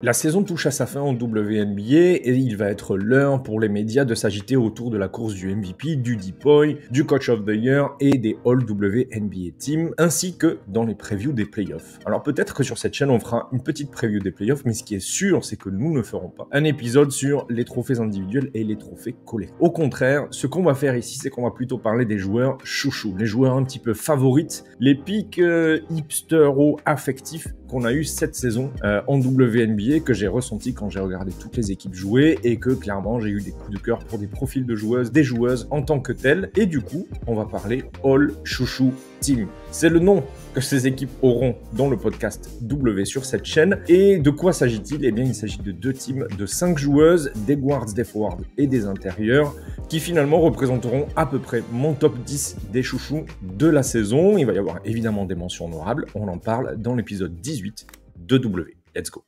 La saison touche à sa fin en WNBA et il va être l'heure pour les médias de s'agiter autour de la course du MVP, du DPOY, du Coach of the Year et des All WNBA Team, ainsi que dans les previews des playoffs. Alors peut-être que sur cette chaîne on fera une petite preview des playoffs, mais ce qui est sûr c'est que nous ne ferons pas un épisode sur les trophées individuels et les trophées collectifs. Au contraire, ce qu'on va faire ici c'est qu'on va plutôt parler des joueurs chouchous, les joueurs un petit peu favorites, les pics hipstero-affectifs qu'on a eu cette saison en WNBA, que j'ai ressenti quand j'ai regardé toutes les équipes jouer et que clairement j'ai eu des coups de cœur pour des profils de joueuses, des joueuses en tant que telles. Et du coup, on va parler All Chouchou Team. C'est le nom que ces équipes auront dans le podcast W sur cette chaîne. Et de quoi s'agit-il? Eh bien, il s'agit de deux teams de 5 joueuses, des guards, des forwards et des intérieurs, qui finalement représenteront à peu près mon top 10 des chouchous de la saison. Il va y avoir évidemment des mentions honorables. On en parle dans l'épisode 18 de W. Let's go.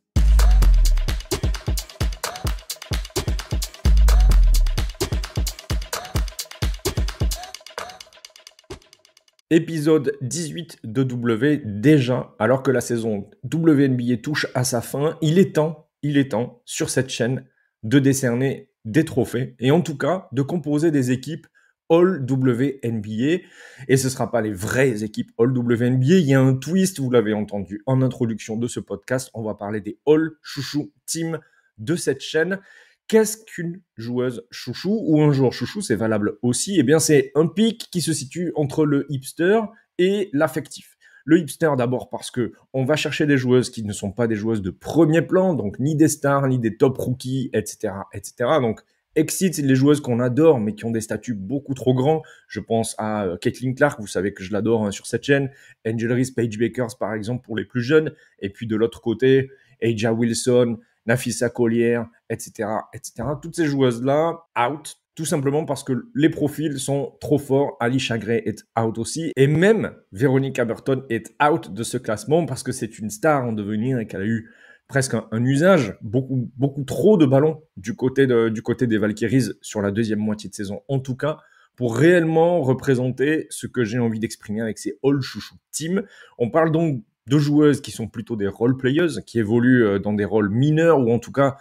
Épisode 18 de W, déjà, alors que la saison WNBA touche à sa fin, il est temps, sur cette chaîne, de décerner des trophées, et en tout cas, de composer des équipes All WNBA, et ce ne sera pas les vraies équipes All WNBA, il y a un twist, vous l'avez entendu en introduction de ce podcast, on va parler des All Chouchou Team de cette chaîne. Qu'est-ce qu'une joueuse chouchou ou un joueur chouchou? C'est valable aussi. Eh bien, c'est un pic qui se situe entre le hipster et l'affectif. Le hipster d'abord parce que on va chercher des joueuses qui ne sont pas des joueuses de premier plan, donc ni des stars, ni des top rookies, etc., etc. Donc, excite les joueuses qu'on adore, mais qui ont des statuts beaucoup trop grands. Je pense à Caitlin Clark, vous savez que je l'adore sur cette chaîne. Angel Reese, Paige Bakers, par exemple, pour les plus jeunes. Et puis de l'autre côté, A'ja Wilson, Napheesa Collier, etc., etc. Toutes ces joueuses-là, out, tout simplement parce que les profils sont trop forts. Alisha Gray est out aussi. Et même Veronica Burton est out de ce classement parce que c'est une star en devenir et qu'elle a eu presque un usage, beaucoup trop de ballons du côté des Valkyries sur la deuxième moitié de saison, en tout cas, pour réellement représenter ce que j'ai envie d'exprimer avec ces All Chouchou Team. On parle donc de joueuses qui sont plutôt des role players, qui évoluent dans des rôles mineurs ou en tout cas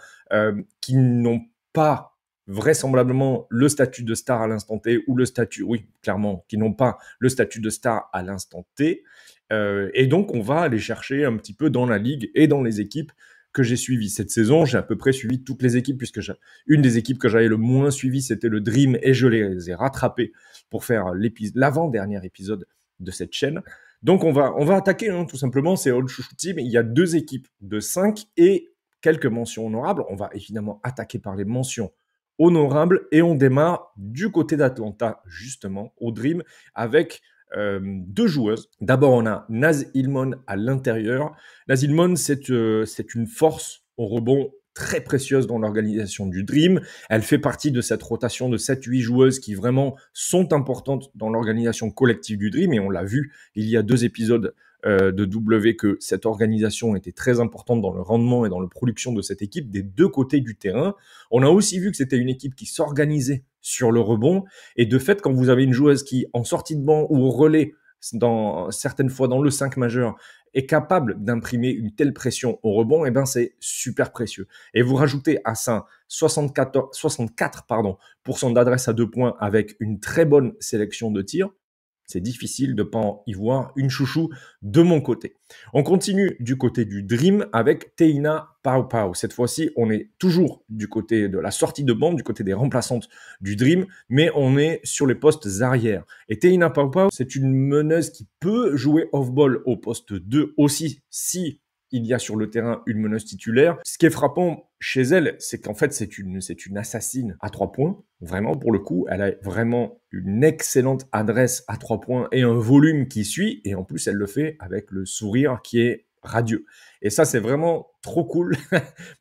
qui n'ont pas vraisemblablement le statut de star à l'instant T ou le statut, oui, clairement, qui n'ont pas le statut de star à l'instant T. Et donc, on va aller chercher un petit peu dans la ligue et dans les équipes que j'ai suivies cette saison. J'ai à peu près suivi toutes les équipes puisque une des équipes que j'avais le moins suivies, c'était le Dream et je les ai rattrapées pour faire l'avant-dernier épisode de cette chaîne. Donc, on va attaquer tout simplement ces All Chouchou Team. Il y a 2 équipes de 5 et quelques mentions honorables. On va évidemment attaquer par les mentions honorables et on démarre du côté d'Atlanta, justement, au Dream, avec 2 joueuses. D'abord, on a Naz Hillmon à l'intérieur. Naz Hillmon, c'est une force au rebond très précieuse dans l'organisation du Dream. Elle fait partie de cette rotation de 7-8 joueuses qui vraiment sont importantes dans l'organisation collective du Dream. Et on l'a vu il y a 2 épisodes de W que cette organisation était très importante dans le rendement et dans la production de cette équipe des 2 côtés du terrain. On a aussi vu que c'était une équipe qui s'organisait sur le rebond. Et de fait, quand vous avez une joueuse qui, en sortie de banc ou au relais, certaines fois dans le 5 majeur, est capable d'imprimer une telle pression au rebond, eh ben c'est super précieux. Et vous rajoutez à ça 64% d'adresse à 2 points avec une très bonne sélection de tirs. C'est difficile de ne pas y voir une chouchou de mon côté. On continue du côté du Dream avec Teina Paopao. Cette fois-ci, on est toujours du côté de la sortie de banc, du côté des remplaçantes du Dream, mais on est sur les postes arrière. Et Teina Paopao, c'est une meneuse qui peut jouer off-ball au poste 2 aussi, si il y a sur le terrain une meneuse titulaire. Ce qui est frappant chez elle, c'est qu'en fait, c'est une assassine à 3 points. Vraiment, pour le coup, elle a vraiment une excellente adresse à 3 points et un volume qui suit. Et en plus, elle le fait avec le sourire qui est radieux. Et ça, c'est vraiment trop cool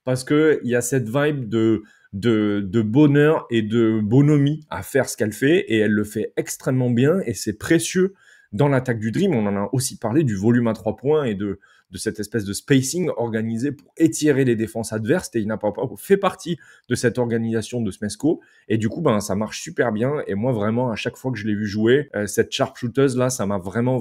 parce qu'il y a cette vibe de bonheur et de bonhomie à faire ce qu'elle fait. Et elle le fait extrêmement bien et c'est précieux dans l'attaque du Dream. On en a aussi parlé du volume à 3 points et de de cette espèce de spacing organisé pour étirer les défenses adverses. Steina Papaou fait partie de cette organisation de Smesco. Et du coup, ça marche super bien. Et moi, vraiment, à chaque fois que je l'ai vu jouer, cette sharpshooteuse-là, ça m'a vraiment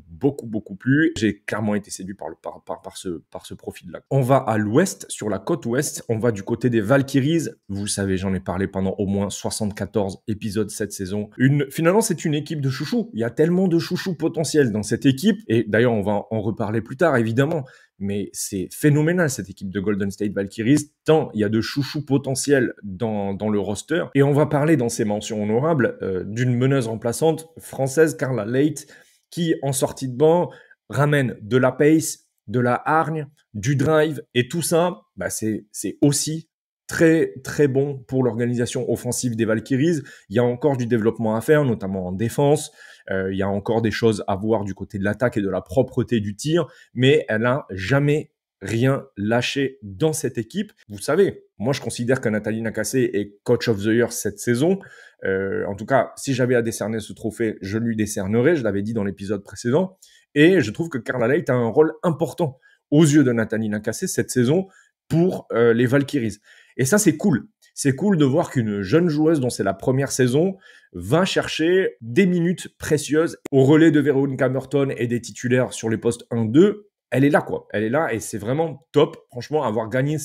beaucoup plu. J'ai clairement été séduit par ce profil-là. On va à l'ouest, sur la côte ouest. On va du côté des Valkyries. Vous savez, j'en ai parlé pendant au moins 74 épisodes cette saison. Finalement, c'est une équipe de chouchous. Il y a tellement de chouchous potentiels dans cette équipe. Et d'ailleurs, on va en reparler plus tard, évidemment. Mais c'est phénoménal, cette équipe de Golden State Valkyries, tant il y a de chouchous potentiels dans le roster. Et on va parler dans ces mentions honorables d'une meneuse remplaçante française, Carla Leight, qui, en sortie de banc, ramène de la pace, de la hargne, du drive, et tout ça, c'est aussi très bon pour l'organisation offensive des Valkyries. Il y a encore du développement à faire, notamment en défense. Il y a encore des choses à voir du côté de l'attaque et de la propreté du tir, mais elle n'a jamais rien lâché dans cette équipe. Vous savez, moi je considère que Nathalie Nakasse est Coach of the Year cette saison. En tout cas, si j'avais à décerner ce trophée, je lui décernerais, je l'avais dit dans l'épisode précédent. Et je trouve que Carla Leight a un rôle important aux yeux de Nathalie Nakasse cette saison pour les Valkyries. Et ça, c'est cool. C'est cool de voir qu'une jeune joueuse dont c'est la première saison va chercher des minutes précieuses au relais de Veronica Merton et des titulaires sur les postes 1-2. Elle est là, quoi. Elle est là et c'est vraiment top. Franchement, avoir gagné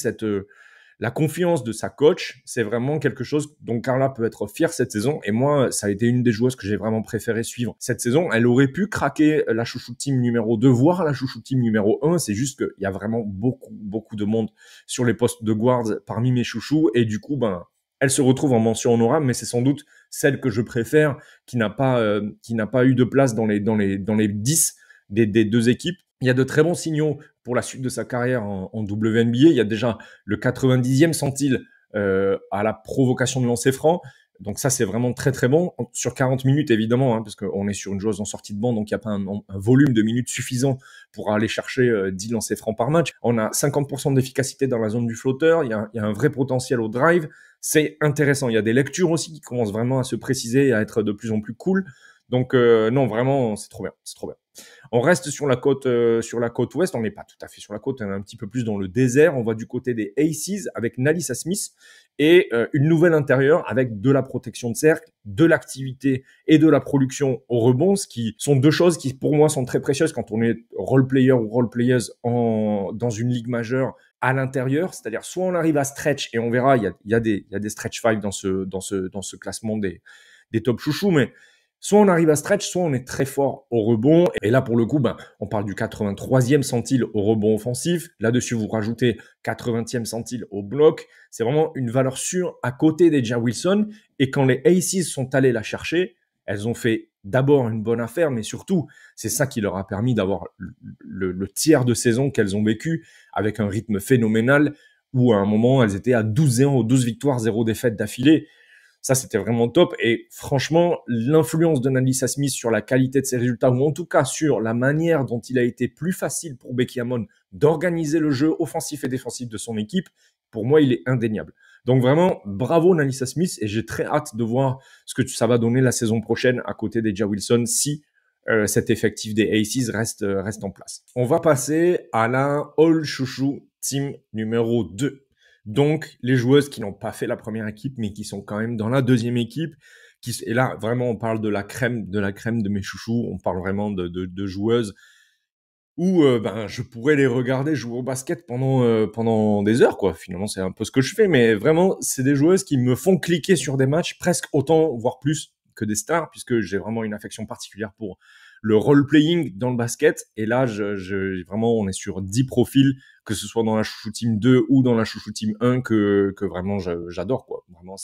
la confiance de sa coach, c'est vraiment quelque chose dont Carla peut être fière cette saison. Et moi, ça a été une des joueuses que j'ai vraiment préféré suivre cette saison. Elle aurait pu craquer la chouchou team numéro 2, voire la chouchou team numéro 1. C'est juste qu'il y a vraiment beaucoup de monde sur les postes de guards parmi mes chouchous. Et du coup, elle se retrouve en mention honorable, mais c'est sans doute celle que je préfère, qui n'a pas eu de place dans les 10 des deux équipes. Il y a de très bons signaux pour la suite de sa carrière en WNBA. Il y a déjà le 90e centile à la provocation de lancer franc. Donc ça, c'est vraiment très bon. Sur 40 minutes, évidemment, parce qu'on est sur une joueuse en sortie de banc, donc il n'y a pas un volume de minutes suffisant pour aller chercher 10 lancers francs par match. On a 50% d'efficacité dans la zone du flotteur. Il y a un vrai potentiel au drive. C'est intéressant. Il y a des lectures aussi qui commencent vraiment à se préciser et à être de plus en plus cool. Donc non, vraiment, c'est trop bien. On reste sur la côte ouest. On n'est pas tout à fait sur la côte, on est un petit peu plus dans le désert. On va du côté des Aces avec Nalissa Smith et une nouvelle intérieure avec de la protection de cercle, de l'activité et de la production au rebond, ce qui sont deux choses qui pour moi sont très précieuses quand on est role player ou role players dans une ligue majeure à l'intérieur. C'est-à-dire soit on arrive à stretch et on verra, il y a des stretch 5 dans ce classement des top chouchous, mais soit on arrive à stretch, soit on est très fort au rebond. Et là, pour le coup, on parle du 83e centile au rebond offensif. Là-dessus, vous rajoutez 80e centile au bloc. C'est vraiment une valeur sûre à côté d'Eja Wilson. Et quand les Aces sont allés la chercher, elles ont fait d'abord une bonne affaire, mais surtout, c'est ça qui leur a permis d'avoir le tiers de saison qu'elles ont vécu avec un rythme phénoménal où à un moment, elles étaient à 12-0, 12 victoires, 0 défaites d'affilée. Ça, c'était vraiment top. Et franchement, l'influence de Nalissa Smith sur la qualité de ses résultats, ou en tout cas sur la manière dont il a été plus facile pour Becky Hammon d'organiser le jeu offensif et défensif de son équipe, pour moi, il est indéniable. Donc vraiment, bravo Nalissa Smith, et j'ai très hâte de voir ce que ça va donner la saison prochaine à côté d'Eja Wilson si cet effectif des Aces reste en place. On va passer à la All Chouchou Team numéro 2. Donc, les joueuses qui n'ont pas fait la première équipe, mais qui sont quand même dans la deuxième équipe. Et là, vraiment, on parle de la crème de mes chouchous. On parle vraiment de joueuses où je pourrais les regarder jouer au basket pendant des heures, quoi. Finalement, c'est un peu ce que je fais, mais vraiment, c'est des joueuses qui me font cliquer sur des matchs presque autant, voire plus que des stars, puisque j'ai vraiment une affection particulière pour le role-playing dans le basket. Et là, vraiment, on est sur 10 profils, que ce soit dans la Chouchou Team 2 ou dans la Chouchou Team 1, que vraiment j'adore, quoi. Vraiment,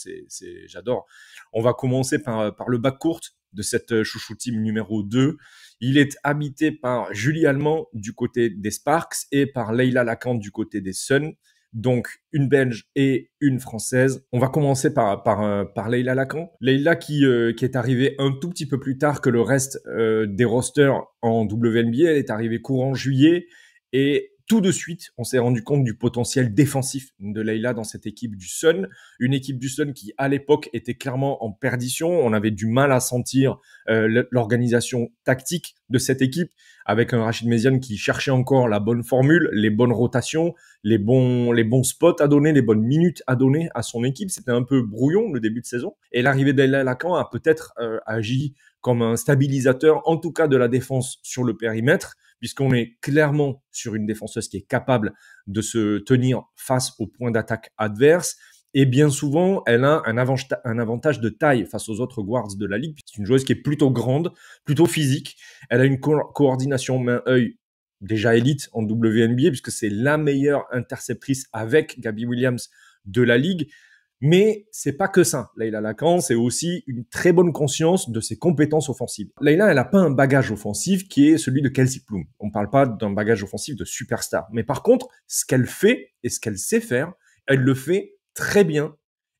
j'adore. On va commencer par le backcourt de cette Chouchou Team numéro 2. Il est habité par Julie Allemand du côté des Sparks et par Leila Lacan du côté des Suns. Donc, une Belge et une Française. On va commencer par Leila Lacan. Leila qui est arrivée un tout petit peu plus tard que le reste des rosters en WNBA. Elle est arrivée courant juillet et tout de suite, on s'est rendu compte du potentiel défensif de Layla dans cette équipe du Sun. Une équipe du Sun qui, à l'époque, était clairement en perdition. On avait du mal à sentir l'organisation tactique de cette équipe, avec un Rachid Méziane qui cherchait encore la bonne formule, les bonnes rotations, les bons spots à donner, les bonnes minutes à donner à son équipe. C'était un peu brouillon le début de saison. Et l'arrivée d'Layla Lacan a peut-être agi comme un stabilisateur, en tout cas de la défense sur le périmètre, puisqu'on est clairement sur une défenseuse qui est capable de se tenir face aux points d'attaque adverses. Et bien souvent, elle a un avantage de taille face aux autres guards de la ligue. C'est une joueuse qui est plutôt grande, plutôt physique. Elle a une coordination main-œil déjà élite en WNBA, puisque c'est la meilleure interceptrice avec Gabby Williams de la ligue. Mais c'est pas que ça. Layla Lacan, c'est aussi une très bonne conscience de ses compétences offensives. Layla, elle a pas un bagage offensif qui est celui de Kelsey Plum. On parle pas d'un bagage offensif de superstar. Mais par contre, ce qu'elle fait et ce qu'elle sait faire, elle le fait très bien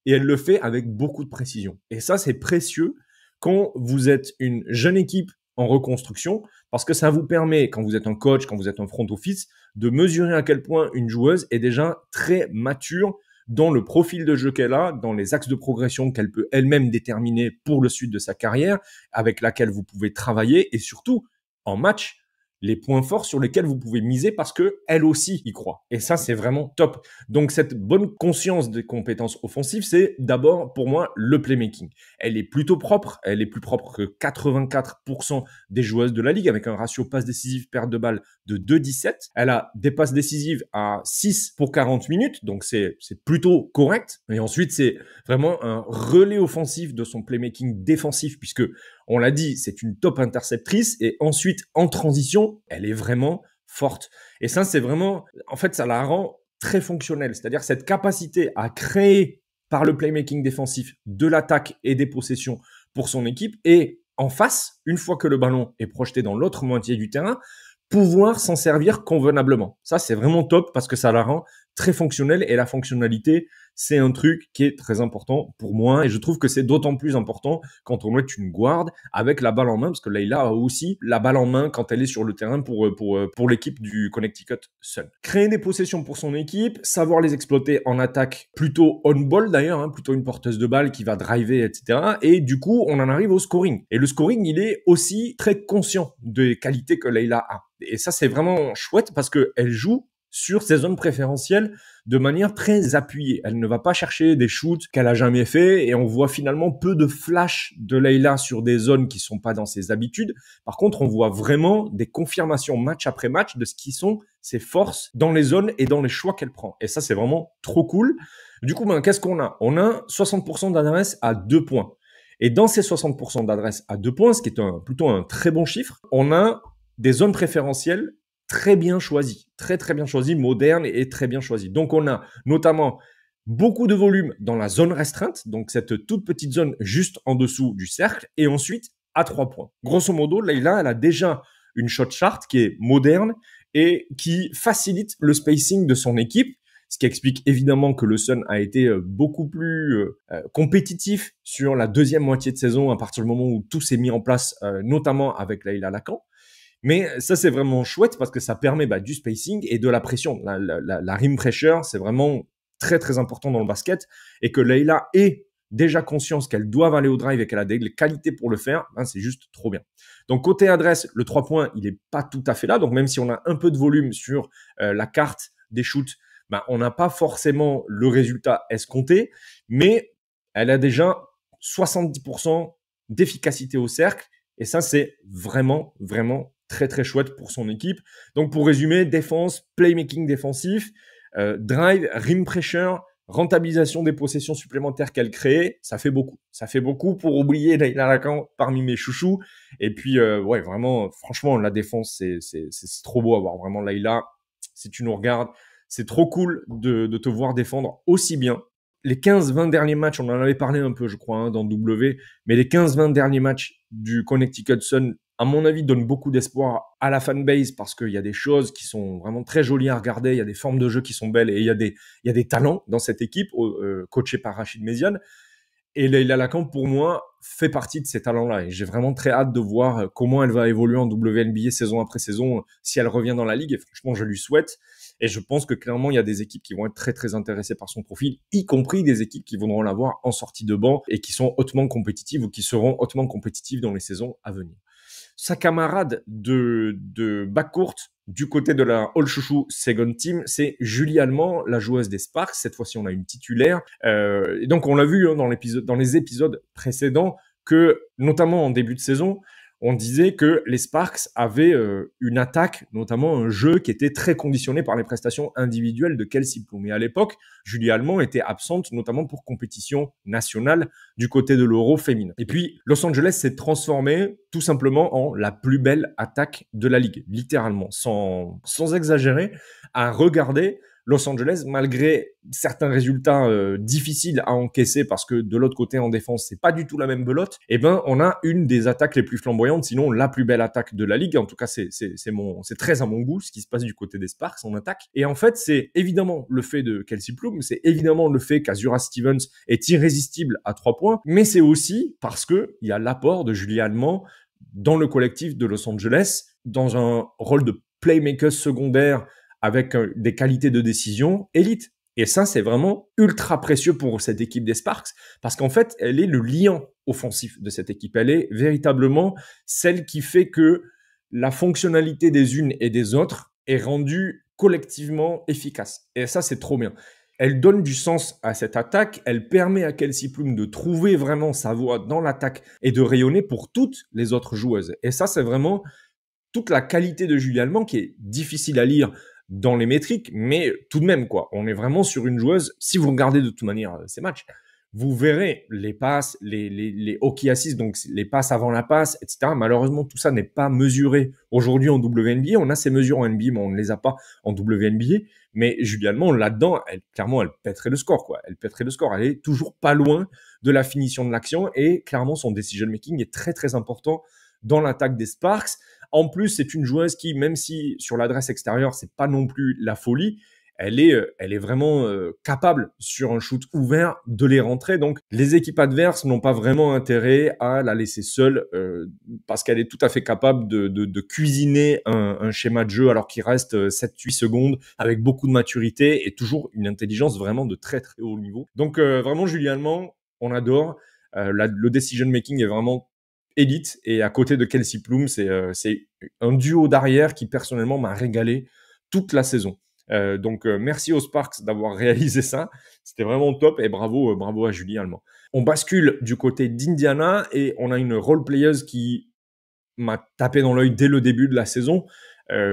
et elle le fait avec beaucoup de précision. Et ça, c'est précieux quand vous êtes une jeune équipe en reconstruction, parce que ça vous permet, quand vous êtes un coach, quand vous êtes un front office, de mesurer à quel point une joueuse est déjà très mature dans le profil de jeu qu'elle a, dans les axes de progression qu'elle peut elle-même déterminer pour le suite de sa carrière, avec laquelle vous pouvez travailler, et surtout, en match, les points forts sur lesquels vous pouvez miser parce que elle aussi y croit. Et ça, c'est vraiment top. Donc, cette bonne conscience des compétences offensives, c'est d'abord, pour moi, le playmaking. Elle est plutôt propre. Elle est plus propre que 84% des joueuses de la ligue, avec un ratio passe décisive, perte de balle de 2,17. Elle a des passes décisives à 6 pour 40 minutes. Donc, c'est plutôt correct. Et ensuite, c'est vraiment un relais offensif de son playmaking défensif, puisque on l'a dit, c'est une top interceptrice et ensuite, en transition, elle est vraiment forte. Et ça, c'est vraiment, en fait, ça la rend très fonctionnelle. C'est-à-dire cette capacité à créer par le playmaking défensif de l'attaque et des possessions pour son équipe et en face, une fois que le ballon est projeté dans l'autre moitié du terrain, pouvoir s'en servir convenablement. Ça, c'est vraiment top parce que ça la rend très fonctionnelle et la fonctionnalité, c'est un truc qui est très important pour moi et je trouve que c'est d'autant plus important quand on est une guard avec la balle en main parce que Layla a aussi la balle en main quand elle est sur le terrain pour l'équipe du Connecticut Sun. Créer des possessions pour son équipe, savoir les exploiter en attaque plutôt on-ball d'ailleurs, hein, plutôt une porteuse de balle qui va driver, etc. Et du coup, on en arrive au scoring. Et le scoring, il est aussi très conscient des qualités que Layla a. Et ça, c'est vraiment chouette parce qu'elle joue sur ses zones préférentielles de manière très appuyée. Elle ne va pas chercher des shoots qu'elle a jamais fait et on voit finalement peu de flash de Layla sur des zones qui sont pas dans ses habitudes. Par contre, on voit vraiment des confirmations match après match de ce qui sont ses forces dans les zones et dans les choix qu'elle prend. Et ça, c'est vraiment trop cool. Du coup, qu'est-ce qu'on a? On a 60% d'adresse à 2 points. Et dans ces 60% d'adresse à 2 points, ce qui est plutôt un très bon chiffre, on a des zones préférentielles très bien choisies, très bien choisies, modernes et très bien choisies. Donc, on a notamment beaucoup de volume dans la zone restreinte, donc cette toute petite zone juste en dessous du cercle, et ensuite à 3 points. Grosso modo, Layla, elle a déjà une shot chart qui est moderne et qui facilite le spacing de son équipe, ce qui explique évidemment que le Sun a été beaucoup plus compétitif sur la deuxième moitié de saison à partir du moment où tout s'est mis en place, notamment avec Layla Lacan. Mais ça, c'est vraiment chouette parce que ça permet du spacing et de la pression. La rim pressure, c'est vraiment très important dans le basket et que Layla ait déjà conscience qu'elle doit aller au drive et qu'elle a des qualités pour le faire, c'est juste trop bien. Donc, côté adresse, le 3 points, il est pas tout à fait là. Donc, même si on a un peu de volume sur la carte des shoots, on n'a pas forcément le résultat escompté, mais elle a déjà 70% d'efficacité au cercle et ça, c'est vraiment très chouette pour son équipe. Donc, pour résumer, défense, playmaking défensif, drive, rim pressure, rentabilisation des possessions supplémentaires qu'elle crée, ça fait beaucoup. Ça fait beaucoup pour oublier Layla Lacan parmi mes chouchous. Et puis, vraiment, franchement, la défense, c'est trop beau à voir. Vraiment, Layla, si tu nous regardes, c'est trop cool de te voir défendre aussi bien. Les 15-20 derniers matchs, on en avait parlé un peu, je crois, dans W, mais les 15-20 derniers matchs du Connecticut Sun, à mon avis, donnent beaucoup d'espoir à la fanbase parce qu'il y a des choses qui sont vraiment très jolies à regarder, il y a des formes de jeu qui sont belles et il y a des talents dans cette équipe, coachée par Rachid Méziane. Et Layla Lacan, pour moi, fait partie de ces talents-là. Et j'ai vraiment très hâte de voir comment elle va évoluer en WNBA saison après saison, si elle revient dans la ligue. Et franchement, je lui souhaite. Et je pense que clairement, il y a des équipes qui vont être très, très intéressées par son profil, y compris des équipes qui voudront l'avoir en sortie de banc et qui sont hautement compétitives ou qui seront hautement compétitives dans les saisons à venir. Sa camarade de backcourt du côté de la All Chouchou Second Team, c'est Julie Allemand, la joueuse des Sparks. Cette fois-ci, on a une titulaire. Et donc, on l'a vu dans les épisodes précédents que, notamment en début de saison, on disait que les Sparks avaient une attaque, notamment un jeu qui était très conditionné par les prestations individuelles de Kelsey Plum. Et à l'époque, Julie Allemand était absente, notamment pour compétition nationale du côté de l'Euro féminin. Et puis, Los Angeles s'est transformé tout simplement en la plus belle attaque de la ligue, littéralement, sans exagérer, à regarder. Los Angeles, malgré certains résultats difficiles à encaisser parce que de l'autre côté en défense, c'est pas du tout la même belote, eh ben on a une des attaques les plus flamboyantes, sinon la plus belle attaque de la ligue. En tout cas, c'est très à mon goût ce qui se passe du côté des Sparks en attaque. Et en fait, c'est évidemment le fait de Kelsey Plum, c'est évidemment le fait qu'Azura Stevens est irrésistible à 3 points, mais c'est aussi parce que il y a l'apport de Julie Allemand dans le collectif de Los Angeles, dans un rôle de playmaker secondaire avec des qualités de décision élite. Et ça, c'est vraiment ultra précieux pour cette équipe des Sparks parce qu'en fait, elle est le liant offensif de cette équipe. Elle est véritablement celle qui fait que la fonctionnalité des unes et des autres est rendue collectivement efficace. Et ça, c'est trop bien. Elle donne du sens à cette attaque. Elle permet à Kelsey Plum de trouver vraiment sa voie dans l'attaque et de rayonner pour toutes les autres joueuses. Et ça, c'est vraiment toute la qualité de Julie Allemand qui est difficile à lire dans les métriques, mais tout de même, quoi. On est vraiment sur une joueuse, si vous regardez de toute manière ces matchs, vous verrez les passes, les hockey assists, donc les passes avant la passe, etc. Malheureusement, tout ça n'est pas mesuré aujourd'hui en WNBA. On a ces mesures en NBA, mais on ne les a pas en WNBA. Mais Julie Allemand, là-dedans, clairement, elle pèterait le score, quoi. Elle pèterait le score. Elle est toujours pas loin de la finition de l'action et clairement, son decision making est très, très important dans l'attaque des Sparks. En plus, c'est une joueuse qui, même si sur l'adresse extérieure, c'est pas non plus la folie, elle est vraiment capable sur un shoot ouvert de les rentrer. Donc, les équipes adverses n'ont pas vraiment intérêt à la laisser seule parce qu'elle est tout à fait capable de cuisiner un schéma de jeu alors qu'il reste 7-8 secondes avec beaucoup de maturité et toujours une intelligence vraiment de très très haut niveau. Donc, vraiment, Julie Allemand, on adore. Le decision making est vraiment élite et à côté de Kelsey Plum, c'est un duo d'arrière qui personnellement m'a régalé toute la saison. Donc merci aux Sparks d'avoir réalisé ça, c'était vraiment top et bravo à Julie Allemand. On bascule du côté d'Indiana et on a une role-playeuse qui m'a tapé dans l'œil dès le début de la saison,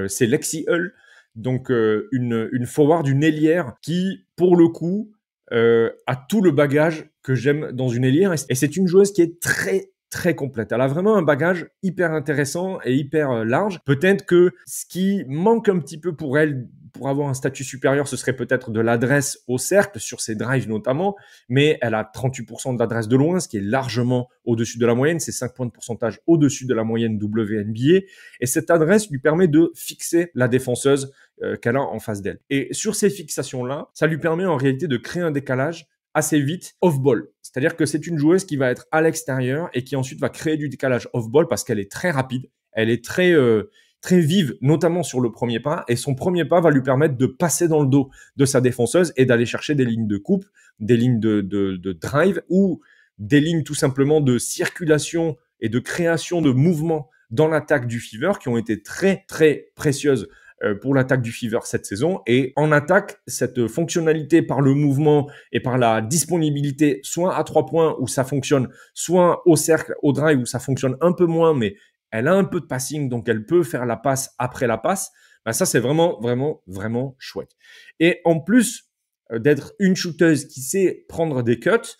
c'est Lexi Hull, donc une forward, une ailière qui pour le coup a tout le bagage que j'aime dans une ailière et c'est une joueuse qui est très très complète. Elle a vraiment un bagage hyper intéressant et hyper large. Peut-être que ce qui manque un petit peu pour elle, pour avoir un statut supérieur, ce serait peut-être de l'adresse au cercle, sur ses drives notamment, mais elle a 38% d'adresse de loin, ce qui est largement au-dessus de la moyenne, c'est 5 points de pourcentage au-dessus de la moyenne WNBA, et cette adresse lui permet de fixer la défenseuse qu'elle a en face d'elle. Et sur ces fixations-là, ça lui permet en réalité de créer un décalage assez vite off-ball. C'est-à-dire que c'est une joueuse qui va être à l'extérieur et qui ensuite va créer du décalage off-ball parce qu'elle est très rapide, elle est très vive, notamment sur le premier pas, et son premier pas va lui permettre de passer dans le dos de sa défenseuse et d'aller chercher des lignes de coupe, des lignes de drive ou des lignes tout simplement de circulation et de création de mouvement dans l'attaque du Fever qui ont été très, très précieuses pour l'attaque du Fever cette saison. Et en attaque, cette fonctionnalité par le mouvement et par la disponibilité, soit à 3 points où ça fonctionne, soit au cercle, au drive où ça fonctionne un peu moins, mais elle a un peu de passing, donc elle peut faire la passe après la passe. Ben ça, c'est vraiment, vraiment, vraiment chouette. Et en plus d'être une shooteuse qui sait prendre des cuts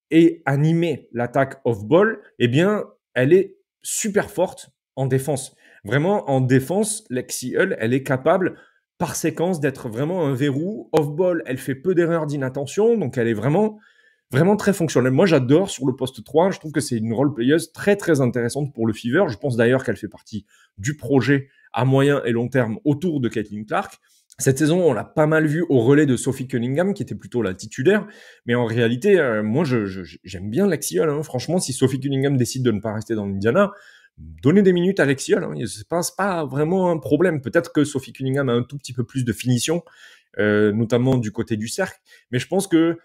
et animer l'attaque off-ball, eh bien, elle est super forte en défense. Vraiment, en défense, Lexi Hull, elle est capable, par séquence, d'être vraiment un verrou. Off-ball, elle fait peu d'erreurs d'inattention, donc elle est vraiment très fonctionnelle. Moi, j'adore sur le poste 3. Je trouve que c'est une role-playeuse très, très intéressante pour le Fever. Je pense d'ailleurs qu'elle fait partie du projet à moyen et long terme autour de Caitlin Clark. Cette saison, on l'a pas mal vu au relais de Sophie Cunningham, qui était plutôt la titulaire. Mais en réalité, moi, j'aime bien Lexi Hull. Franchement, si Sophie Cunningham décide de ne pas rester dans l'Indiana, donner des minutes à Lexi Hall, hein, c'est pas vraiment un problème. Peut-être que Sophie Cunningham a un tout petit peu plus de finition, notamment du côté du cercle, mais je pense que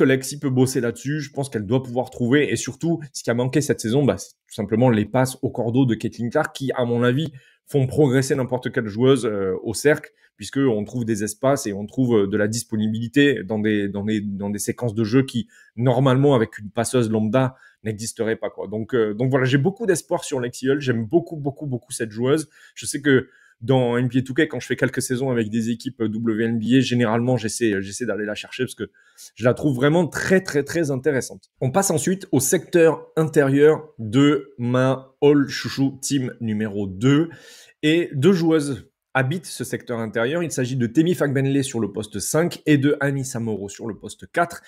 Lexi peut bosser là-dessus. Je pense qu'elle doit pouvoir trouver. Et surtout, ce qui a manqué cette saison, c'est tout simplement les passes au cordeau de Caitlin Clark qui, à mon avis, font progresser n'importe quelle joueuse au cercle, puisqu'on trouve des espaces et on trouve de la disponibilité dans des séquences de jeu qui, normalement, avec une passeuse lambda, n'existeraient pas, quoi. Donc voilà, j'ai beaucoup d'espoir sur Lexi Hull. J'aime beaucoup, beaucoup, beaucoup cette joueuse. Je sais que dans NBA 2K, quand je fais quelques saisons avec des équipes WNBA, généralement, j'essaie d'aller la chercher parce que je la trouve vraiment très, très, très intéressante. On passe ensuite au secteur intérieur de ma All Chouchou Team numéro 2. Et deux joueuses habitent ce secteur intérieur. Il s'agit de Temi Fagbenley sur le poste 5 et de Anisha Moro sur le poste 4.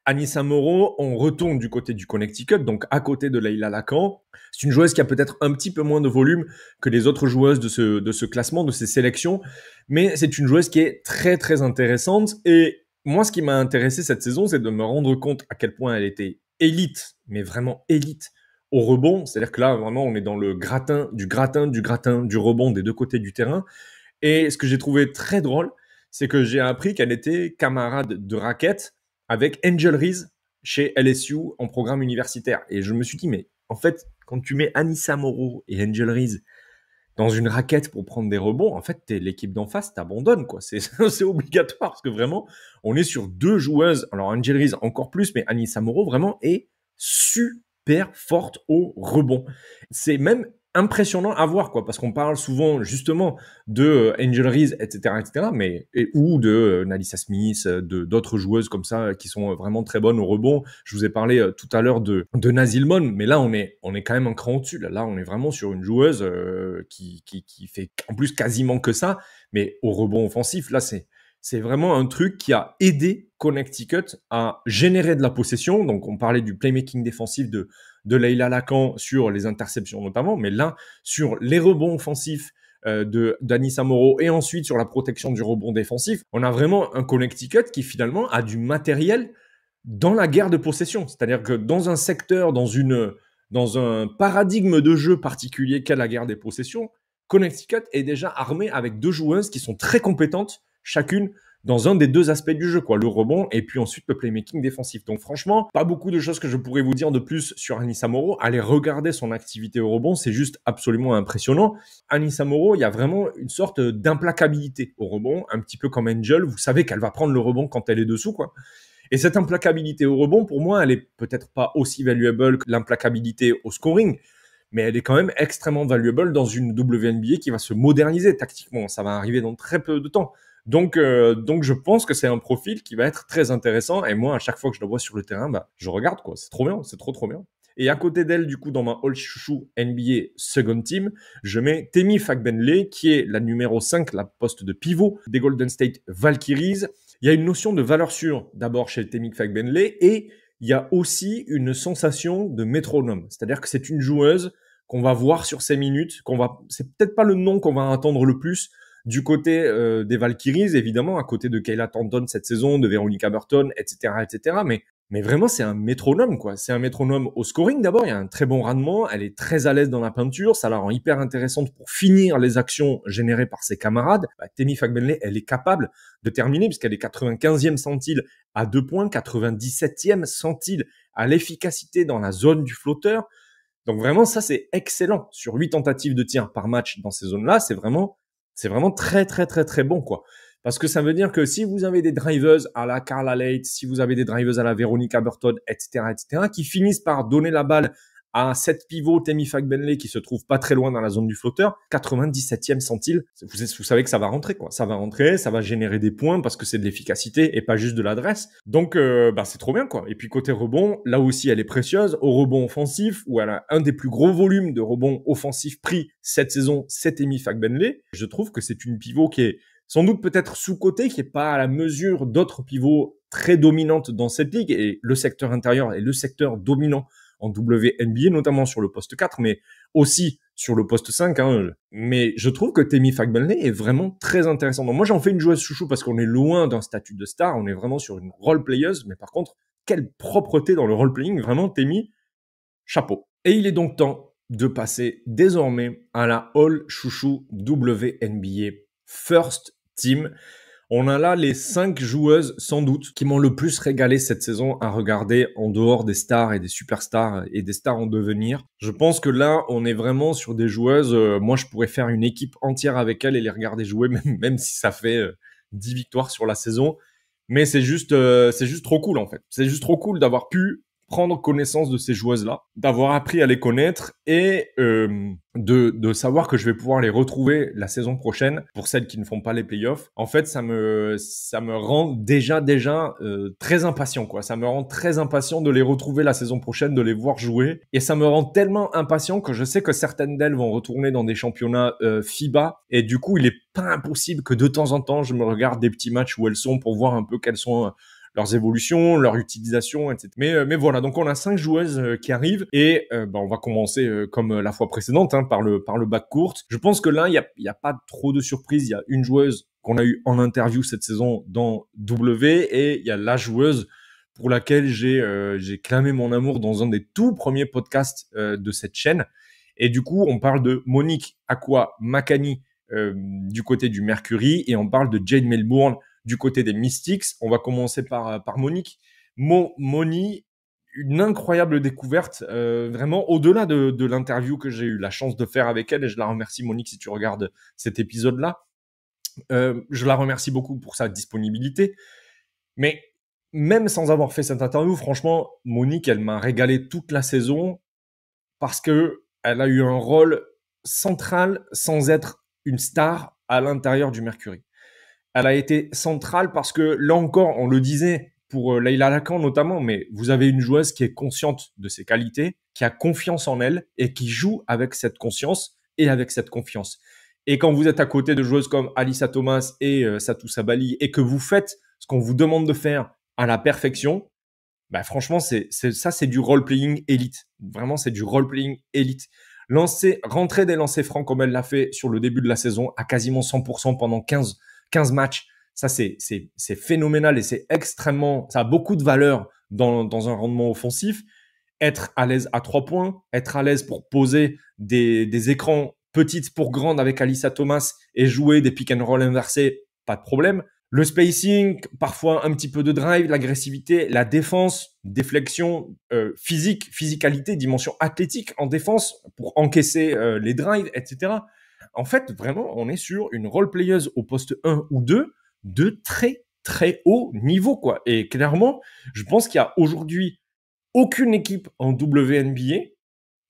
Anisha Moro, on retourne du côté du Connecticut, donc à côté de Leila Lacan. C'est une joueuse qui a peut-être un petit peu moins de volume que les autres joueuses de ce classement, de ces sélections, mais c'est une joueuse qui est très très intéressante. Et moi, ce qui m'a intéressé cette saison, c'est de me rendre compte à quel point elle était élite, mais vraiment élite au rebond. C'est-à-dire que là, vraiment, on est dans le gratin, du rebond des deux côtés du terrain. Et ce que j'ai trouvé très drôle, c'est que j'ai appris qu'elle était camarade de raquette avec Angel Reese chez LSU en programme universitaire. Et je me suis dit, mais en fait, quand tu mets Anisha Moro et Angel Reese dans une raquette pour prendre des rebonds, en fait, l'équipe d'en face t'abandonne, quoi. C'est obligatoire parce que vraiment, on est sur deux joueuses. Alors, Angel Reese encore plus, mais Anisha Moro vraiment est super forte au rebond. C'est même impressionnant à voir, quoi, parce qu'on parle souvent justement de Angel Reese, etc., ou de Nalissa Smith, de d'autres joueuses comme ça qui sont vraiment très bonnes au rebond. Je vous ai parlé tout à l'heure de Nazilmon, mais là on est quand même un cran au-dessus. Là, on est vraiment sur une joueuse qui fait en plus quasiment que ça, mais au rebond offensif, là c'est vraiment un truc qui a aidé Connecticut à générer de la possession. Donc, on parlait du playmaking défensif de Leila Lacan sur les interceptions notamment, mais là, sur les rebonds offensifs d'Anisha Moro et ensuite sur la protection du rebond défensif, on a vraiment un Connecticut qui finalement a du matériel dans la guerre de possession. C'est-à-dire que dans un secteur, dans un paradigme de jeu particulier qu'est la guerre des possessions, Connecticut est déjà armé avec deux joueuses qui sont très compétentes, chacune dans un des deux aspects du jeu, quoi, le rebond et puis ensuite le playmaking défensif. Donc franchement, pas beaucoup de choses que je pourrais vous dire de plus sur Anisha Moro. Allez regarder son activité au rebond, c'est juste absolument impressionnant. Anisha Moro, il y a vraiment une sorte d'implacabilité au rebond, un petit peu comme Angel. Vous savez qu'elle va prendre le rebond quand elle est dessous, quoi. Et cette implacabilité au rebond, pour moi, elle est peut-être pas aussi valuable que l'implacabilité au scoring, mais elle est quand même extrêmement valuable dans une WNBA qui va se moderniser tactiquement. Ça va arriver dans très peu de temps. Donc je pense que c'est un profil qui va être très intéressant. Et moi, à chaque fois que je la vois sur le terrain, je regarde, quoi. C'est trop bien, c'est trop trop bien. Et à côté d'elle, du coup, dans ma All Chouchou NBA Second Team, je mets Temi Fagbenley, qui est la numéro 5, la poste de pivot des Golden State Valkyries. Il y a une notion de valeur sûre, d'abord chez Temi Fagbenley, et il y a aussi une sensation de métronome. C'est-à-dire que c'est une joueuse qu'on va voir sur ses minutes, c'est peut-être pas le nom qu'on va entendre le plus du côté des Valkyries, évidemment, à côté de Kayla Thornton cette saison, de Veronica Burton, etc., mais vraiment, c'est un métronome, quoi. C'est un métronome au scoring, d'abord. Il y a un très bon rendement. Elle est très à l'aise dans la peinture. Ça la rend hyper intéressante pour finir les actions générées par ses camarades. Temi Fagbenley, elle est capable de terminer puisqu'elle est 95e centile à 2 points, 97e centile à l'efficacité dans la zone du flotteur. Donc vraiment, ça, c'est excellent. Sur 8 tentatives de tir par match dans ces zones-là, c'est vraiment très, très, très, très bon, quoi. Parce que ça veut dire que si vous avez des drivers à la Carla Leight, si vous avez des drivers à la Veronica Burton, etc., qui finissent par donner la balle à cette pivot Temi Fagbenley qui se trouve pas très loin dans la zone du flotteur, 97e centile, vous savez que ça va rentrer, quoi. Ça va rentrer, ça va générer des points parce que c'est de l'efficacité et pas juste de l'adresse. Donc, c'est trop bien, quoi. Et puis côté rebond, là aussi, elle est précieuse. Au rebond offensif, où elle a un des plus gros volumes de rebonds offensifs pris cette saison, c'est Temi Fagbenley. Je trouve que c'est une pivot qui est sans doute peut-être sous-cotée, qui est pas à la mesure d'autres pivots très dominantes dans cette ligue. Et le secteur intérieur est le secteur dominant en WNBA, notamment sur le poste 4, mais aussi sur le poste 5. Mais je trouve que Temi Fagbenley est vraiment très intéressant. Donc moi, j'en fais une joueuse chouchou parce qu'on est loin d'un statut de star. On est vraiment sur une role-playeuse. Mais par contre, quelle propreté dans le role-playing. Vraiment, Temi, chapeau. Et il est donc temps de passer désormais à la All Chouchou WNBA First Team. On a là les 5 joueuses, sans doute, qui m'ont le plus régalé cette saison à regarder en dehors des stars et des superstars et des stars en devenir. Je pense que là, on est vraiment sur des joueuses. Moi, je pourrais faire une équipe entière avec elles et les regarder jouer, même si ça fait 10 victoires sur la saison. Mais c'est juste trop cool, en fait. C'est juste trop cool d'avoir pu prendre connaissance de ces joueuses-là, d'avoir appris à les connaître et de savoir que je vais pouvoir les retrouver la saison prochaine pour celles qui ne font pas les playoffs. En fait, ça me rend déjà très impatient, quoi. Ça me rend très impatient de les retrouver la saison prochaine, de les voir jouer. Et ça me rend tellement impatient que je sais que certaines d'elles vont retourner dans des championnats FIBA. Et du coup, il est pas impossible que de temps en temps, je me regarde des petits matchs où elles sont pour voir un peu quelles sont leurs évolutions, leur utilisation, etc. Mais voilà, donc on a 5 joueuses qui arrivent et on va commencer comme la fois précédente par le backcourt. Je pense que là, il y a pas trop de surprises. Il y a une joueuse qu'on a eu en interview cette saison dans W et il y a la joueuse pour laquelle j'ai clamé mon amour dans un des tout premiers podcasts de cette chaîne. Et du coup, on parle de Monique Akua Makani du côté du Mercury et on parle de Jade Melbourne du côté des Mystics. On va commencer par Monique. Moni, une incroyable découverte, vraiment au-delà de l'interview que j'ai eu la chance de faire avec elle, et je la remercie, Monique, si tu regardes cet épisode-là. Je la remercie beaucoup pour sa disponibilité. Mais même sans avoir fait cette interview, franchement, Monique, elle m'a régalé toute la saison parce que elle a eu un rôle central sans être une star à l'intérieur du Mercury. Elle a été centrale parce que, là encore, on le disait pour Leila Lacan notamment, mais vous avez une joueuse qui est consciente de ses qualités, qui a confiance en elle et qui joue avec cette conscience et avec cette confiance. Et quand vous êtes à côté de joueuses comme Alyssa Thomas et Satou Sabali et que vous faites ce qu'on vous demande de faire à la perfection, bah franchement, c'est du role-playing élite. Vraiment, c'est du role-playing élite. Rentrer des lancers francs comme elle l'a fait sur le début de la saison à quasiment 100% pendant 15 matchs, ça c'est phénoménal et c'est extrêmement, ça a beaucoup de valeur dans un rendement offensif. Être à l'aise à 3 points, être à l'aise pour poser des écrans petites pour grandes avec Alyssa Thomas et jouer des pick and roll inversés, pas de problème. Le spacing, parfois un petit peu de drive, l'agressivité, la défense, déflexion, physicalité, dimension athlétique en défense pour encaisser les drives, etc. En fait, vraiment, on est sur une role-playeuse au poste 1 ou 2 de très, très haut niveau, quoi. Et clairement, je pense qu'il y a aujourd'hui aucune équipe en WNBA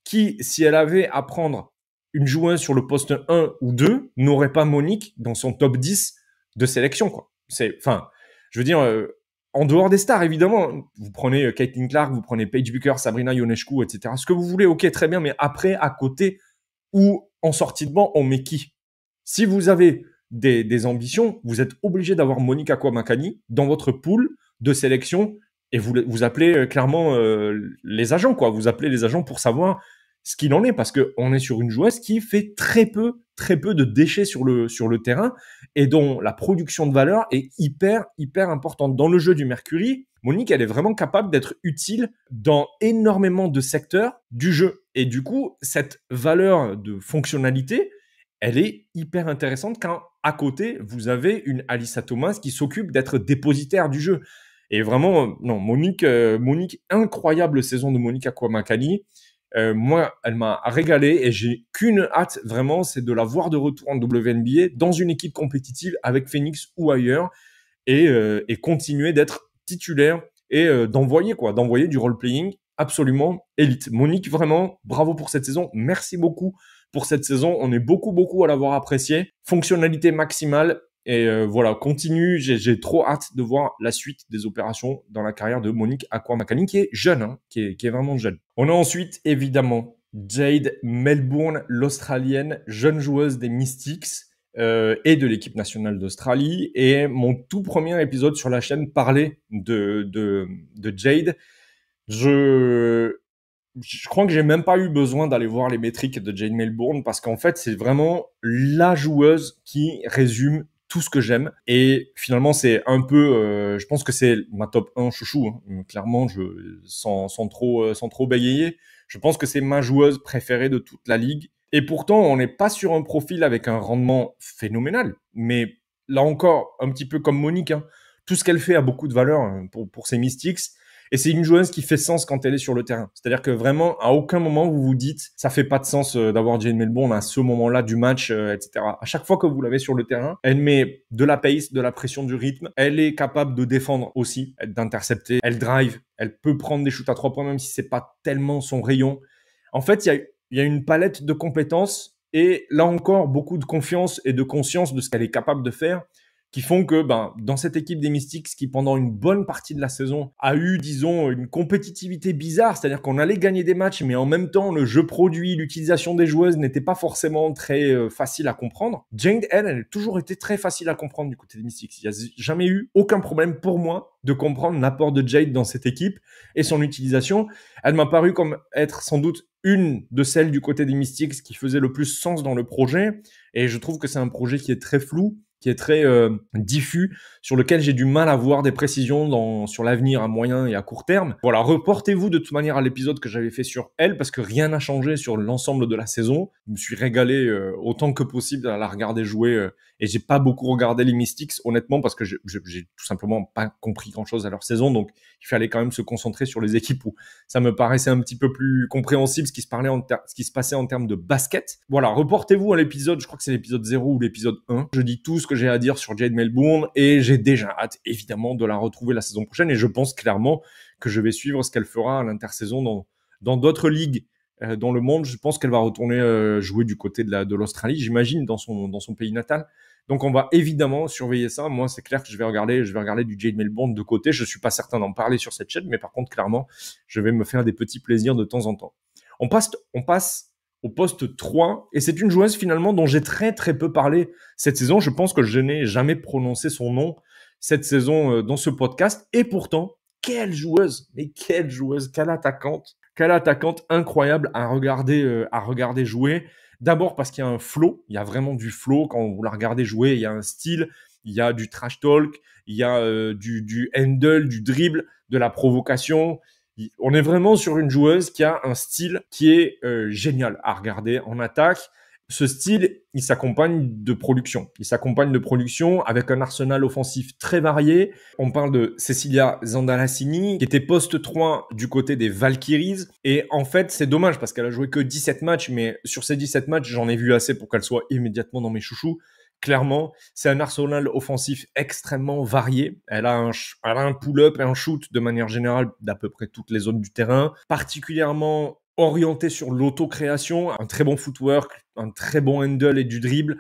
qui, si elle avait à prendre une joueuse sur le poste 1 ou 2, n'aurait pas Monique dans son top 10 de sélection, quoi. Je veux dire, en dehors des stars, évidemment, vous prenez Caitlin Clark, vous prenez Paige Buecher, Sabrina Ionescu, etc. Ce que vous voulez, ok, très bien, mais après, à côté, ou en sortie de banc, on met qui? Si vous avez des ambitions, vous êtes obligé d'avoir Monique Akua-Makani dans votre pool de sélection et vous appelez clairement les agents, quoi. Vous appelez les agents pour savoir ce qu'il en est parce qu'on est sur une joueuse qui fait très peu de déchets sur le terrain et dont la production de valeur est hyper importante. Dans le jeu du Mercury, Monique, elle est vraiment capable d'être utile dans énormément de secteurs du jeu. Et du coup, cette valeur de fonctionnalité, elle est hyper intéressante quand à côté, vous avez une Alyssa Thomas qui s'occupe d'être dépositaire du jeu. Et vraiment, non, Monique, incroyable saison de Monique Akua-Makani. Moi, elle m'a régalé et j'ai qu'une hâte vraiment, c'est de la voir de retour en WNBA dans une équipe compétitive avec Phoenix ou ailleurs et continuer d'être titulaire et d'envoyer du role-playing absolument élite. Monique, vraiment, bravo pour cette saison. Merci beaucoup pour cette saison. On est beaucoup à l'avoir apprécié. Fonctionnalité maximale. Et voilà, continue. J'ai trop hâte de voir la suite des opérations dans la carrière de Monique Akua-Makani, qui est jeune, qui est vraiment jeune. On a ensuite, évidemment, Jade Melbourne, l'Australienne, jeune joueuse des Mystics et de l'équipe nationale d'Australie. Et mon tout premier épisode sur la chaîne parlait de Jade. Je crois que j'ai même pas eu besoin d'aller voir les métriques de Jade Melbourne parce qu'en fait, c'est vraiment la joueuse qui résume tout ce que j'aime. Et finalement, c'est un peu, je pense que c'est ma top 1 chouchou, hein. Clairement, sans trop bégayer. Je pense que c'est ma joueuse préférée de toute la ligue. Et pourtant, on n'est pas sur un profil avec un rendement phénoménal. Mais là encore, un petit peu comme Monique, hein, tout ce qu'elle fait a beaucoup de valeur, hein, pour ses Mystics. Et c'est une joueuse qui fait sens quand elle est sur le terrain. C'est-à-dire que vraiment, à aucun moment, vous vous dites, ça fait pas de sens d'avoir Jade Melbourne à ce moment-là du match, etc. À chaque fois que vous l'avez sur le terrain, elle met de la pace, de la pression, du rythme. Elle est capable de défendre aussi, d'intercepter. Elle drive. Elle peut prendre des shoots à 3 points, même si c'est pas tellement son rayon. En fait, il y a une palette de compétences et là encore, beaucoup de confiance et de conscience de ce qu'elle est capable de faire, qui font que dans cette équipe des Mystics, qui pendant une bonne partie de la saison a eu, disons, une compétitivité bizarre, c'est-à-dire qu'on allait gagner des matchs, mais en même temps, le jeu produit, l'utilisation des joueuses n'était pas forcément très facile à comprendre. Jade, elle a toujours été très facile à comprendre du côté des Mystics. Il n'y a jamais eu aucun problème pour moi de comprendre l'apport de Jade dans cette équipe et son utilisation. Elle m'a paru comme être sans doute une de celles du côté des Mystics qui faisait le plus sens dans le projet. Et je trouve que c'est un projet qui est très flou, qui est très diffus, sur lequel j'ai du mal à voir des précisions sur l'avenir à moyen et à court terme. Voilà, reportez-vous de toute manière à l'épisode que j'avais fait sur elle, parce que rien n'a changé sur l'ensemble de la saison. Je me suis régalé autant que possible à la regarder jouer, et j'ai pas beaucoup regardé les Mystics, honnêtement, parce que j'ai tout simplement pas compris grand-chose à leur saison, donc il fallait quand même se concentrer sur les équipes où ça me paraissait un petit peu plus compréhensible ce qui se passait en termes de basket. Voilà, reportez-vous à l'épisode, je crois que c'est l'épisode 0 ou l'épisode 1. Je dis tout ce que j'ai à dire sur Jade Melbourne et j'ai déjà hâte, évidemment, de la retrouver la saison prochaine, et je pense clairement que je vais suivre ce qu'elle fera à l'intersaison dans d'autres ligues dans le monde. Je pense qu'elle va retourner jouer du côté de l'Australie, j'imagine, dans son pays natal. Donc on va évidemment surveiller ça. Moi, c'est clair que je vais regarder du Jade Melbourne de côté. Je suis pas certain d'en parler sur cette chaîne, mais par contre, clairement, je vais me faire des petits plaisirs de temps en temps. On passe au poste 3, et c'est une joueuse finalement dont j'ai très très peu parlé cette saison. Je pense que je n'ai jamais prononcé son nom cette saison dans ce podcast, et pourtant, quelle joueuse, quelle attaquante incroyable à regarder jouer. D'abord parce qu'il y a un flow, il y a vraiment du flow quand vous la regardez jouer, il y a un style, il y a du trash talk, il y a du handle, du dribble, de la provocation. On est vraiment sur une joueuse qui a un style qui est génial à regarder en attaque. Ce style, il s'accompagne de production. Il s'accompagne de production avec un arsenal offensif très varié. On parle de Cecilia Zandalassini, qui était poste 3 du côté des Valkyries. Et en fait, c'est dommage parce qu'elle a joué que 17 matchs, mais sur ces 17 matchs, j'en ai vu assez pour qu'elle soit immédiatement dans mes chouchous. Clairement, c'est un arsenal offensif extrêmement varié. Elle a un pull-up et un shoot de manière générale d'à peu près toutes les zones du terrain, particulièrement orientée sur l'autocréation, un très bon footwork, un très bon handle et du dribble.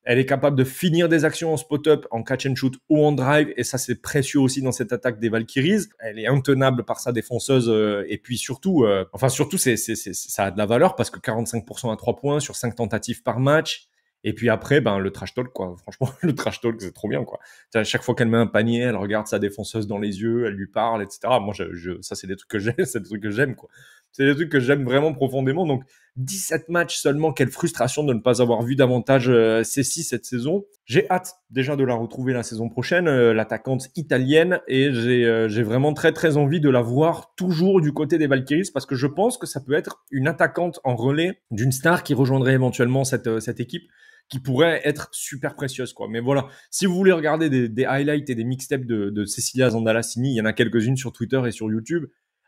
Elle est capable de finir des actions en spot-up, en catch and shoot ou en drive, et ça c'est précieux aussi dans cette attaque des Valkyries. Elle est intenable par sa défonceuse, et puis surtout, ça a de la valeur parce que 45% à 3 points sur 5 tentatives par match. Et puis après, le trash talk, quoi. Franchement, le trash talk, c'est trop bien, quoi. À chaque fois qu'elle met un panier, elle regarde sa défonceuse dans les yeux, elle lui parle, etc. Moi, ça, c'est des trucs que j'aime, c'est des trucs que j'aime, quoi. C'est des trucs que j'aime vraiment profondément. Donc, 17 matchs seulement, quelle frustration de ne pas avoir vu davantage Cécile cette saison. J'ai hâte déjà de la retrouver la saison prochaine, l'attaquante italienne, et j'ai vraiment très très envie de la voir toujours du côté des Valkyries, parce que je pense que ça peut être une attaquante en relais d'une star qui rejoindrait éventuellement cette équipe, qui pourrait être super précieuse, quoi. Mais voilà, si vous voulez regarder des highlights et des mixtapes de Cecilia Zandalassini, il y en a quelques-unes sur Twitter et sur YouTube.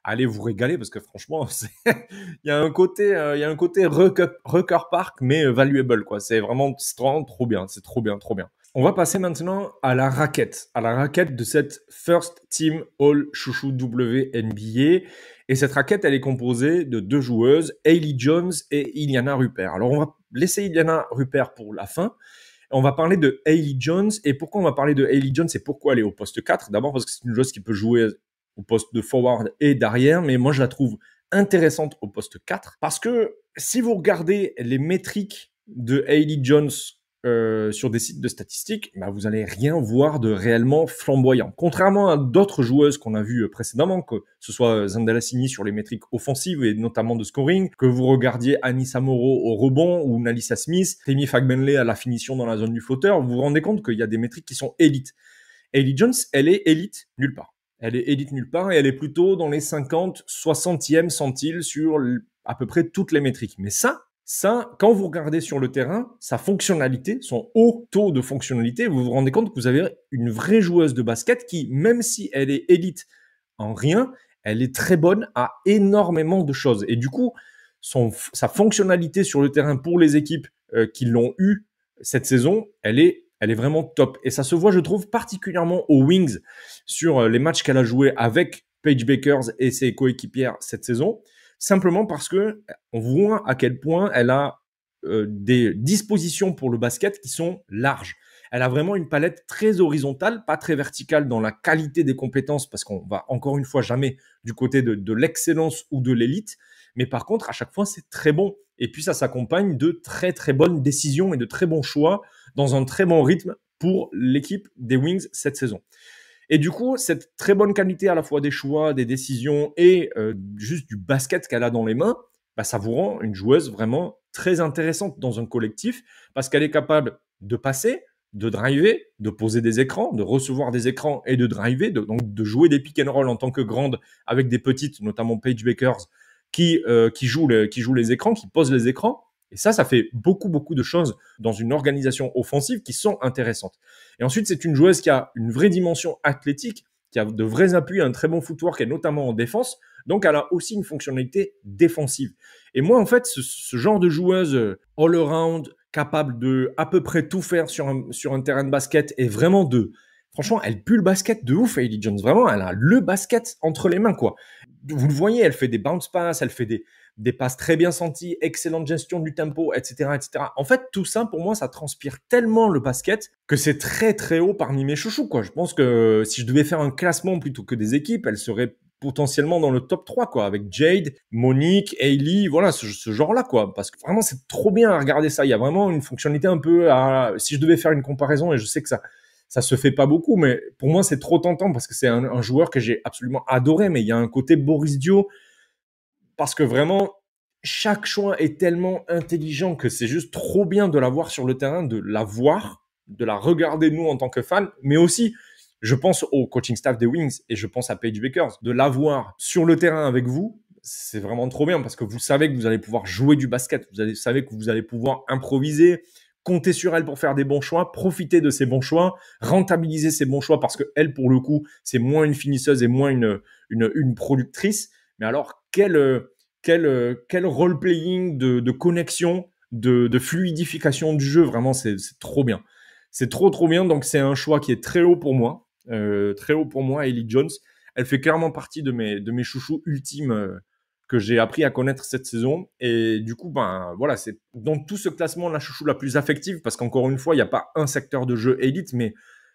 Allez vous régaler, parce que franchement, il y a un côté Rucker Park, mais valuable, quoi. C'est vraiment trop bien. C'est trop bien, trop bien. On va passer maintenant à la raquette de cette First Team All Chouchou WNBA. Et cette raquette, elle est composée de 2 joueuses, Hailey Jones et Iliana Rupert. Alors, on va laisser Iliana Rupert pour la fin. On va parler de Hailey Jones. Et pourquoi on va parler de Hailey Jones et pourquoi elle est au poste 4? D'abord parce que c'est une joueuse qui peut jouer au poste de forward et d'arrière, mais moi je la trouve intéressante au poste 4, parce que si vous regardez les métriques de Hailey Jones sur des sites de statistiques, bah, vous allez rien voir de réellement flamboyant. Contrairement à d'autres joueuses qu'on a vues précédemment, que ce soit Zandalassini sur les métriques offensives et notamment de scoring, que vous regardiez Anissa Moro au rebond ou Nalissa Smith, Temi Fagbenley à la finition dans la zone du flotteur, vous vous rendez compte qu'il y a des métriques qui sont élites. Hailey Jones, elle est élite nulle part. Elle est élite nulle part et elle est plutôt dans les 50, 60e centiles sur à peu près toutes les métriques. Mais ça, quand vous regardez sur le terrain, sa fonctionnalité, son haut taux de fonctionnalité, vous vous rendez compte que vous avez une vraie joueuse de basket qui, même si elle est élite en rien, elle est très bonne à énormément de choses. Et du coup, sa fonctionnalité sur le terrain pour les équipes qui l'ont eu cette saison, elle est vraiment top. Et ça se voit, je trouve, particulièrement aux Wings sur les matchs qu'elle a joués avec Paige Bueckers et ses coéquipières cette saison. Simplement parce que on voit à quel point elle a des dispositions pour le basket qui sont larges. Elle a vraiment une palette très horizontale, pas très verticale dans la qualité des compétences, parce qu'on va encore une fois jamais du côté de l'excellence ou de l'élite. Mais par contre, à chaque fois, c'est très bon. Et puis, ça s'accompagne de très, très bonnes décisions et de très bons choix dans un très bon rythme pour l'équipe des Wings cette saison. Et du coup, cette très bonne qualité à la fois des choix, des décisions et juste du basket qu'elle a dans les mains, bah, ça vous rend une joueuse vraiment très intéressante dans un collectif parce qu'elle est capable de passer, de driver, de poser des écrans, de recevoir des écrans et de driver, donc de jouer des pick and roll en tant que grande avec des petites, notamment Paige Bueckers, qui jouent les écrans, qui posent les écrans. Et ça fait beaucoup, beaucoup de choses dans une organisation offensive qui sont intéressantes. Et ensuite, c'est une joueuse qui a une vraie dimension athlétique, qui a de vrais appuis, un très bon footwork, et notamment en défense. Donc, elle a aussi une fonctionnalité défensive. Et moi, en fait, ce genre de joueuse all-around, capable de à peu près tout faire sur un terrain de basket, et vraiment franchement, elle pue le basket de ouf, Hailey Jones. Vraiment, elle a le basket entre les mains, quoi. Vous le voyez, elle fait des bounce passes, elle fait des passes très bien senties, excellente gestion du tempo, etc., etc. En fait, tout ça, pour moi, ça transpire tellement le basket que c'est très, très haut parmi mes chouchous, quoi. Je pense que si je devais faire un classement plutôt que des équipes, elle serait potentiellement dans le top 3, quoi, avec Jade, Monique, Hailey, voilà, ce genre-là, quoi. Parce que vraiment, c'est trop bien à regarder ça. Il y a vraiment une fonctionnalité un peu si je devais faire une comparaison, et je sais que ça se fait pas beaucoup, mais pour moi, c'est trop tentant parce que c'est un joueur que j'ai absolument adoré, mais il y a un côté Boris Dio parce que vraiment, chaque choix est tellement intelligent que c'est juste trop bien de la voir sur le terrain, de la voir, de la regarder nous en tant que fans, mais aussi, je pense au coaching staff des Wings et je pense à Paige Bueckers, de la voir sur le terrain avec vous, c'est vraiment trop bien parce que vous savez que vous allez pouvoir jouer du basket, vous savez que vous allez pouvoir improviser, compter sur elle pour faire des bons choix, profiter de ces bons choix, rentabiliser ces bons choix parce que elle, pour le coup, c'est moins une finisseuse et moins une productrice. Mais alors, quel role-playing de connexion, de fluidification du jeu, vraiment, c'est trop bien. C'est trop bien, donc c'est un choix qui est très haut pour moi, Hailey Jones. Elle fait clairement partie de mes chouchous ultimes que j'ai appris à connaître cette saison. Et du coup, ben voilà, c'est dans tout ce classement la chouchou la plus affective, parce qu'encore une fois, il n'y a pas un secteur de jeu élite, mais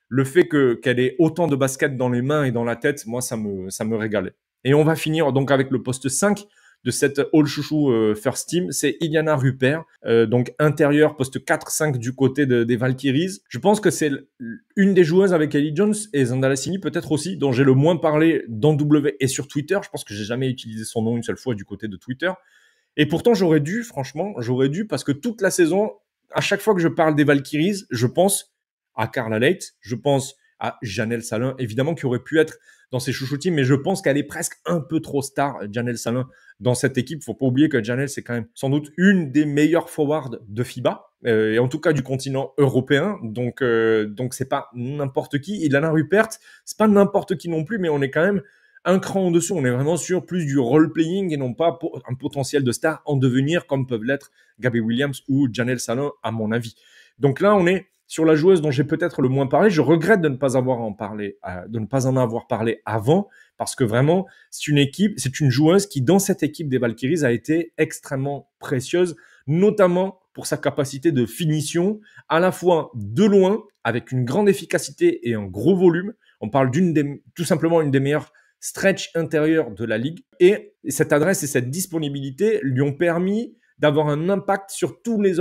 le fait qu'elle ait autant de basket dans les mains et dans la tête, moi, ça me régalait. Et on va finir donc avec le poste 5 de cette All Chouchou First Team, c'est Iliana Rupert, donc intérieur, poste 4-5 du côté des Valkyries. Je pense que c'est une des joueuses avec Hailey Jones et Zandalassini peut-être aussi, dont j'ai le moins parlé dans W et sur Twitter. Je pense que j'ai jamais utilisé son nom une seule fois du côté de Twitter. Et pourtant, j'aurais dû parce que toute la saison, à chaque fois que je parle des Valkyries, je pense à Carla Leight, je pense à Janelle Salin, évidemment, qui aurait pu être dans ses chouchoutines, mais je pense qu'elle est presque un peu trop star, Janelle Salin, dans cette équipe. Faut pas oublier que Janelle, c'est quand même sans doute une des meilleures forwards de FIBA, et en tout cas du continent européen. Donc c'est pas n'importe qui. Iliana Rupert, c'est pas n'importe qui non plus, mais on est quand même un cran en dessous. On est vraiment sur plus du role-playing et non pas un potentiel de star en devenir comme peuvent l'être Gabby Williams ou Janelle Salin, à mon avis. Donc là, on est sur la joueuse dont j'ai peut-être le moins parlé. Je regrette de ne pas en avoir parlé avant, parce que vraiment, c'est une joueuse qui, dans cette équipe des Valkyries, a été extrêmement précieuse, notamment pour sa capacité de finition, à la fois de loin, avec une grande efficacité et un gros volume. On parle tout simplement une des meilleures stretch intérieures de la ligue. Et cette adresse et cette disponibilité lui ont permis d'avoir un impact sur toutes les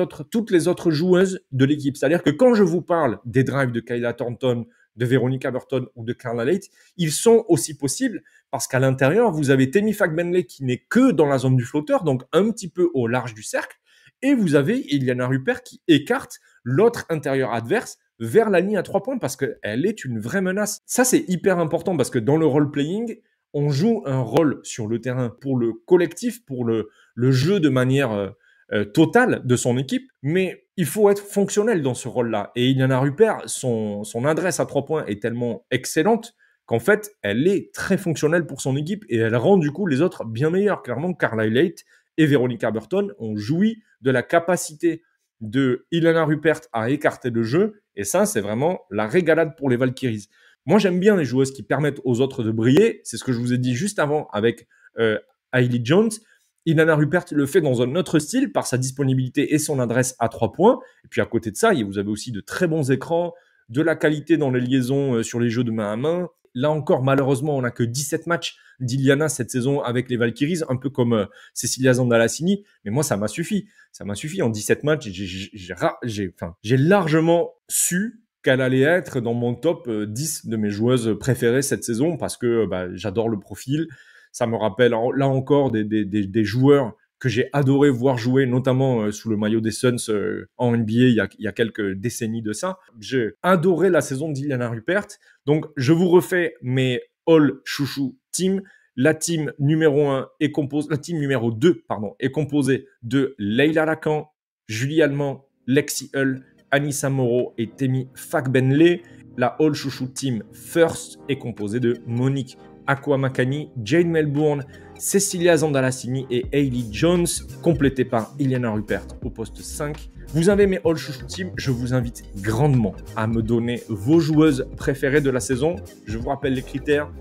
autres joueuses de l'équipe. C'est-à-dire que quand je vous parle des drives de Kyla Thornton, de Veronica Burton ou de Carla Leight, ils sont aussi possibles parce qu'à l'intérieur, vous avez Temi Fagbenley qui n'est que dans la zone du flotteur, donc un petit peu au large du cercle, et vous avez Iliana Rupert qui écarte l'autre intérieur adverse vers la ligne à 3 points parce qu'elle est une vraie menace. Ça, c'est hyper important parce que dans le role-playing, on joue un rôle sur le terrain pour le collectif, pour le jeu de manière totale de son équipe, mais il faut être fonctionnel dans ce rôle-là. Et Iliana Rupert, son adresse à 3 points est tellement excellente qu'en fait, elle est très fonctionnelle pour son équipe et elle rend du coup les autres bien meilleurs. Clairement, Carla Leight et Veronica Burton ont joui de la capacité de Iliana Rupert à écarter le jeu, et ça, c'est vraiment la régalade pour les Valkyries. Moi, j'aime bien les joueuses qui permettent aux autres de briller, c'est ce que je vous ai dit juste avant avec Hailey Jones. Iliana Rupert le fait dans un autre style par sa disponibilité et son adresse à 3 points, et puis à côté de ça, vous avez aussi de très bons écrans, de la qualité dans les liaisons sur les jeux de main à main. Là encore, malheureusement, on n'a que 17 matchs d'Iliana cette saison avec les Valkyries, un peu comme Cecilia Zandalassini. Mais moi, ça m'a suffi. Ça m'a suffi. En 17 matchs, j'ai largement su qu'elle allait être dans mon top 10 de mes joueuses préférées cette saison parce que j'adore le profil. Ça me rappelle, là encore, des joueurs que j'ai adoré voir jouer, notamment sous le maillot des Suns en NBA il y a quelques décennies de ça. J'ai adoré la saison d'Iliana Rupert. Donc, je vous refais mes All Chouchou Team. La team numéro 2, est composée de Leila Lacan, Julie Allemand, Lexi Hull, Anissa Moreau et Temi Fagbenley. La All Chouchou Team First est composée de Monique Akwamakani, Jane Melbourne, Cecilia Zandalassini et Hailey Jones, complétée par Iliana Rupert au poste 5. Vous avez mes All Chouchou Team, je vous invite grandement à me donner vos joueuses préférées de la saison. Je vous rappelle les critères,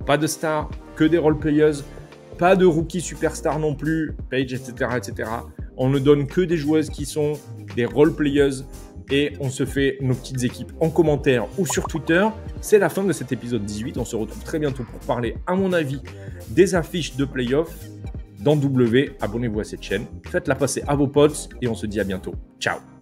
pas de stars, que des role-players, pas de rookie superstar non plus, Paige, etc., etc. On ne donne que des joueuses qui sont des role-players et on se fait nos petites équipes en commentaire ou sur Twitter. C'est la fin de cet épisode 18. On se retrouve très bientôt pour parler, à mon avis, des affiches de playoff dans W. Abonnez-vous à cette chaîne, faites-la passer à vos potes et on se dit à bientôt. Ciao!